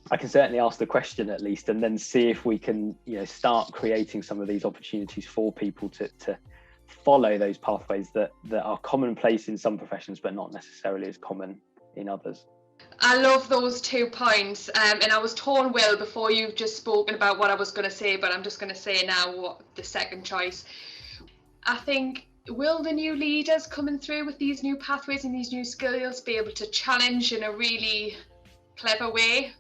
I can certainly ask the question at least, and then see if we can, start creating some of these opportunities for people to follow those pathways that are commonplace in some professions, but not necessarily as common in others. I love those 2 points, and I was torn, Will, before you've just spoken about what I was going to say, but I'm just going to say now what the second choice. I think, will the new leaders coming through with these new pathways and these new skills be able to challenge in a really clever way?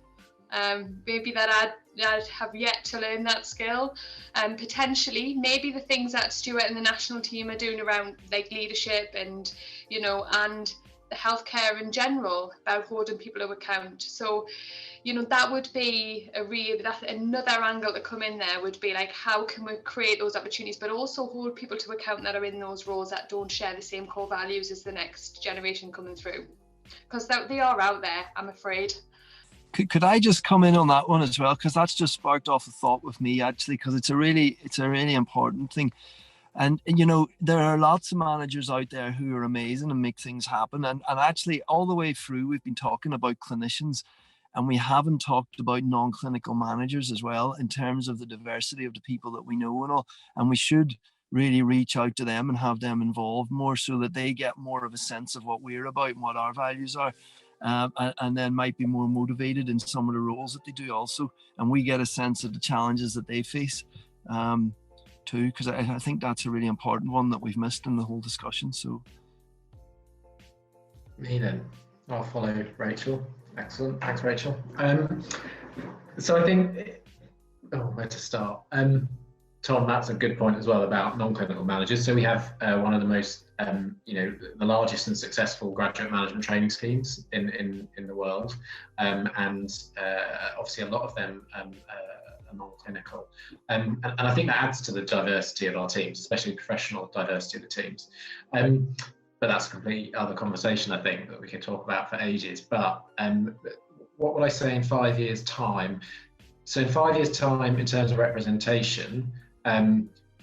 Maybe that I'd have yet to learn that skill. Potentially, maybe the things that Stuart and the national team are doing around like leadership and, and the healthcare in general, about holding people to account. So, that would be another angle to come in there, would be like, how can we create those opportunities, but also hold people to account that are in those roles that don't share the same core values as the next generation coming through, because they are out there, I'm afraid. Could I just come in on that one as well, because that's just sparked off a thought with me, actually, because it's a really important thing. And there are lots of managers out there who are amazing and make things happen, and actually all the way through we've been talking about clinicians, and we haven't talked about non-clinical managers as well, in terms of the diversity of the people that we know and all. And we should really reach out to them and have them involved more, so that they get more of a sense of what we're about and what our values are, and then might be more motivated in some of the roles that they do also, and we get a sense of the challenges that they face too, because I think that's a really important one that we've missed in the whole discussion. So me then, I'll follow Racheal. Excellent, thanks Racheal. So I think, where to start? Tom, that's a good point as well about non-clinical managers. So we have one of the most, the largest and successful graduate management training schemes in the world, and obviously a lot of them are non-clinical, and I think that adds to the diversity of our teams, especially professional diversity of the teams. But that's a completely other conversation, I think, that we could talk about for ages. But what would I say in 5 years' time? So in 5 years' time, in terms of representation,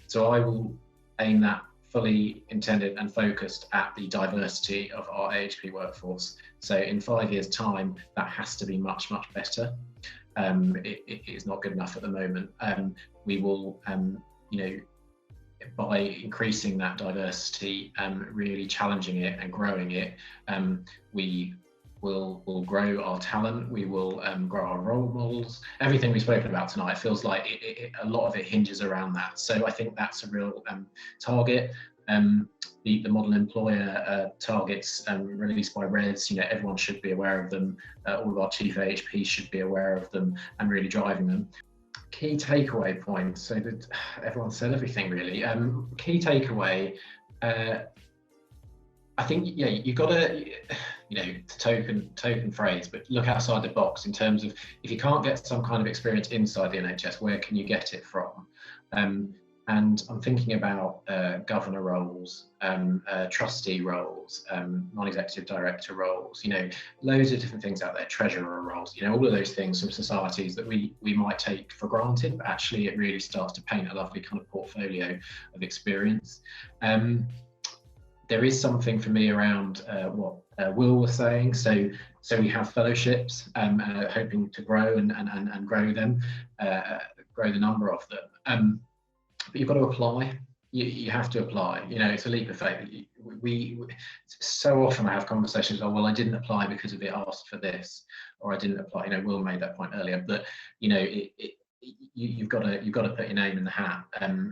so I will aim that fully intended and focused at the diversity of our AHP workforce. So in 5 years' time, that has to be much, much better. It is not good enough at the moment. We will, by increasing that diversity, really challenging it and growing it, we will grow our talent, we will grow our role models. Everything we've spoken about tonight feels like a lot of it hinges around that. So I think that's a real target. The model employer targets released by RES, everyone should be aware of them. All of our chief AHPs should be aware of them and really driving them. Key takeaway points. So that everyone said everything really. Key takeaway. I think you've got to, token phrase, but look outside the box in terms of, if you can't get some kind of experience inside the NHS, where can you get it from? And I'm thinking about governor roles, trustee roles, non-executive director roles, loads of different things out there, treasurer roles, all of those things from societies that we might take for granted, but actually it really starts to paint a lovely kind of portfolio of experience. There is something for me around what Will was saying. So we have fellowships, hoping to grow and grow them, grow the number of them. But you've got to apply. You have to apply. It's a leap of faith. We so often I have conversations. Oh well, I didn't apply because of it asked for this, or I didn't apply. Will made that point earlier. But you've got to put your name in the hat and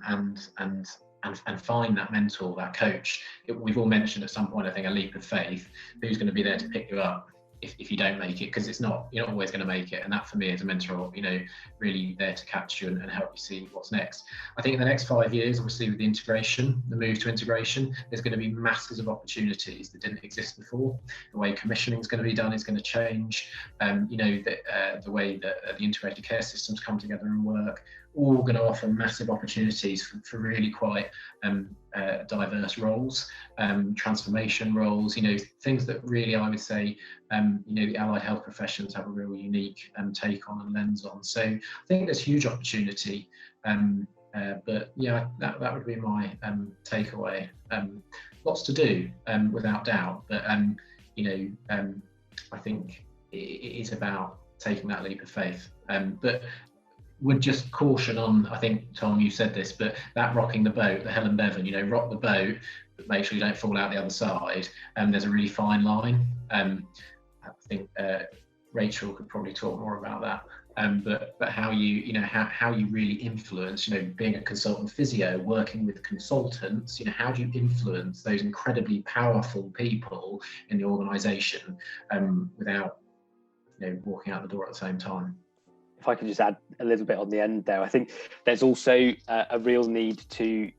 find that mentor, that coach. We've all mentioned at some point, I think, a leap of faith. Who's going to be there to pick you up if you don't make it? Because you're not always going to make it. And that for me as a mentor, really there to catch you and help you see what's next. I think in the next 5 years, obviously with the integration, the move to integration, there's going to be masses of opportunities that didn't exist before. The way commissioning is going to be done is going to change. The way that the integrated care systems come together and work, all going to offer massive opportunities for really quite diverse roles, transformation roles, things that really I would say, the allied health professions have a real unique take on and lens on. So I think there's huge opportunity, but yeah, that would be my takeaway. Lots to do, without doubt, but I think it is about taking that leap of faith. But would just caution on, I think, Tom, you said this, but that rocking the boat, the Helen Bevan, rock the boat, but make sure you don't fall out the other side. There's a really fine line. I think Racheal could probably talk more about that. But how you, how you really influence, being a consultant physio, working with consultants, how do you influence those incredibly powerful people in the organisation without, walking out the door at the same time? If I could just add a little bit on the end there, I think there's also a real need to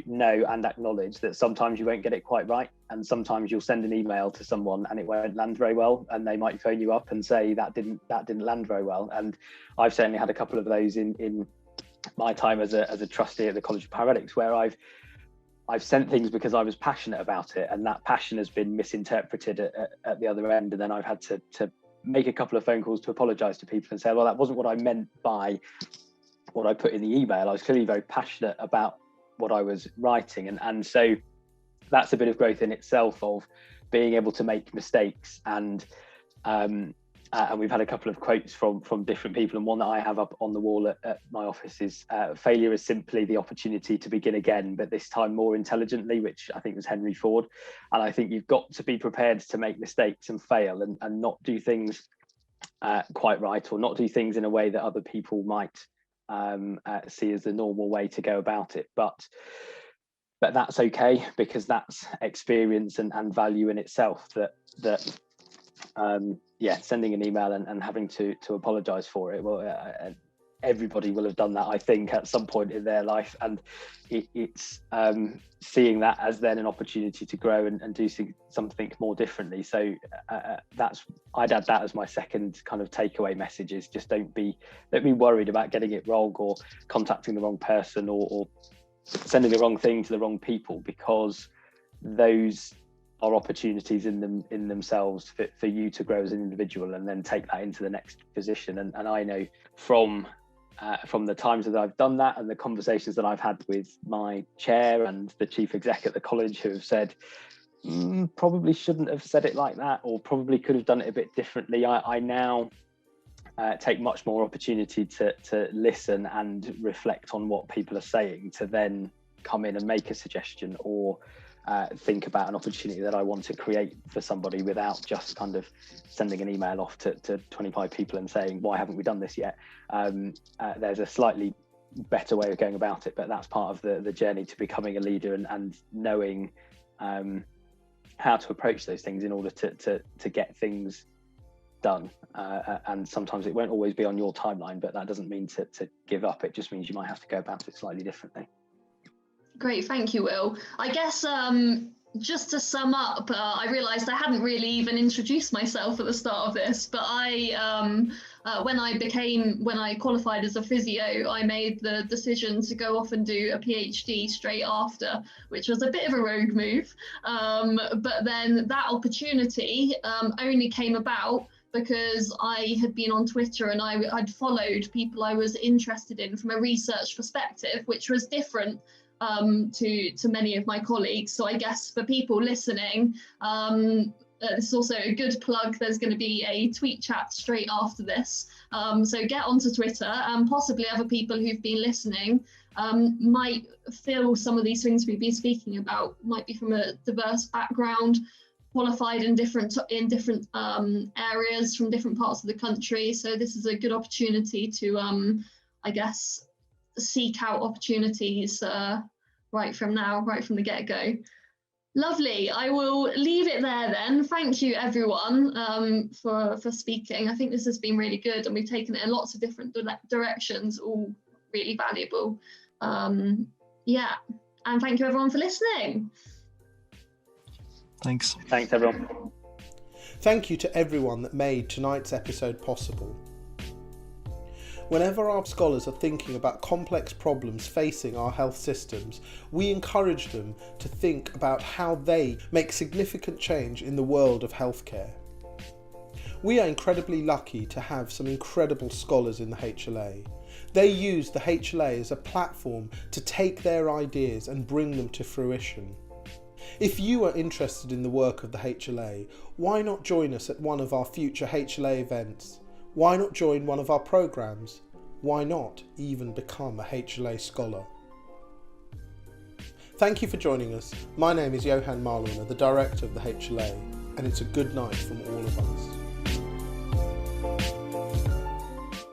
know and acknowledge that sometimes you won't get it quite right, and sometimes you'll send an email to someone and it won't land very well, and they might phone you up and say that didn't land very well. And I've certainly had a couple of those in my time as a trustee at the College of Paramedics, where I've sent things because I was passionate about it, and that passion has been misinterpreted at the other end, and then I've had to make a couple of phone calls to apologise to people and say, well, that wasn't what I meant by what I put in the email. I was clearly very passionate about what I was writing. And so that's a bit of growth in itself, of being able to make mistakes. And we've had a couple of quotes from different people, and one that I have up on the wall at my office is, failure is simply the opportunity to begin again, but this time more intelligently, which I think was Henry Ford. And I think you've got to be prepared to make mistakes and fail, and not do things quite right, or not do things in a way that other people might see as the normal way to go about it. But that's okay, because that's experience and value in itself, that sending an email and having to apologise for it. Well, everybody will have done that, I think, at some point in their life, and it's seeing that as then an opportunity to grow and do something more differently. So I'd add that as my second kind of takeaway message, is just don't be worried about getting it wrong, or contacting the wrong person, or sending the wrong thing to the wrong people, because those are opportunities in themselves for you to grow as an individual, and then take that into the next position. And I know from the times that I've done that, and the conversations that I've had with my chair and the chief exec at the college, who have said, probably shouldn't have said it like that, or probably could have done it a bit differently. I now take much more opportunity to listen and reflect on what people are saying, to then come in and make a suggestion, or think about an opportunity that I want to create for somebody, without just kind of sending an email off to 25 people and saying, why haven't we done this yet? There's a slightly better way of going about it, but that's part of the journey to becoming a leader, and knowing how to approach those things in order to get things done. And sometimes it won't always be on your timeline, but that doesn't mean to give up. It just means you might have to go about it slightly differently. Great, thank you, Will. I guess just to sum up, I realised I hadn't really even introduced myself at the start of this, but when I qualified as a physio, I made the decision to go off and do a PhD straight after, which was a bit of a rogue move. But then that opportunity only came about because I had been on Twitter, and I'd followed people I was interested in from a research perspective, which was different to many of my colleagues. So I guess for people listening, this is also a good plug. There's going to be a tweet chat straight after this. So get onto Twitter, and possibly other people who've been listening might feel some of these things we've been speaking about might be from a diverse background, qualified in different areas from different parts of the country. So this is a good opportunity to, I guess, seek out opportunities right from the get-go. Lovely. I will leave it there then. Thank you, everyone, for speaking. I think this has been really good, and we've taken it in lots of different directions, all really valuable. And thank you, everyone, for listening. Thanks. Thanks, everyone. Thank you to everyone that made tonight's episode possible. Whenever our scholars are thinking about complex problems facing our health systems, we encourage them to think about how they make significant change in the world of healthcare. We are incredibly lucky to have some incredible scholars in the HLA. They use the HLA as a platform to take their ideas and bring them to fruition. If you are interested in the work of the HLA, why not join us at one of our future HLA events? Why not join one of our programmes? Why not even become a HLA Scholar? Thank you for joining us. My name is Johan Marliner, the Director of the HLA, and it's a good night from all of us.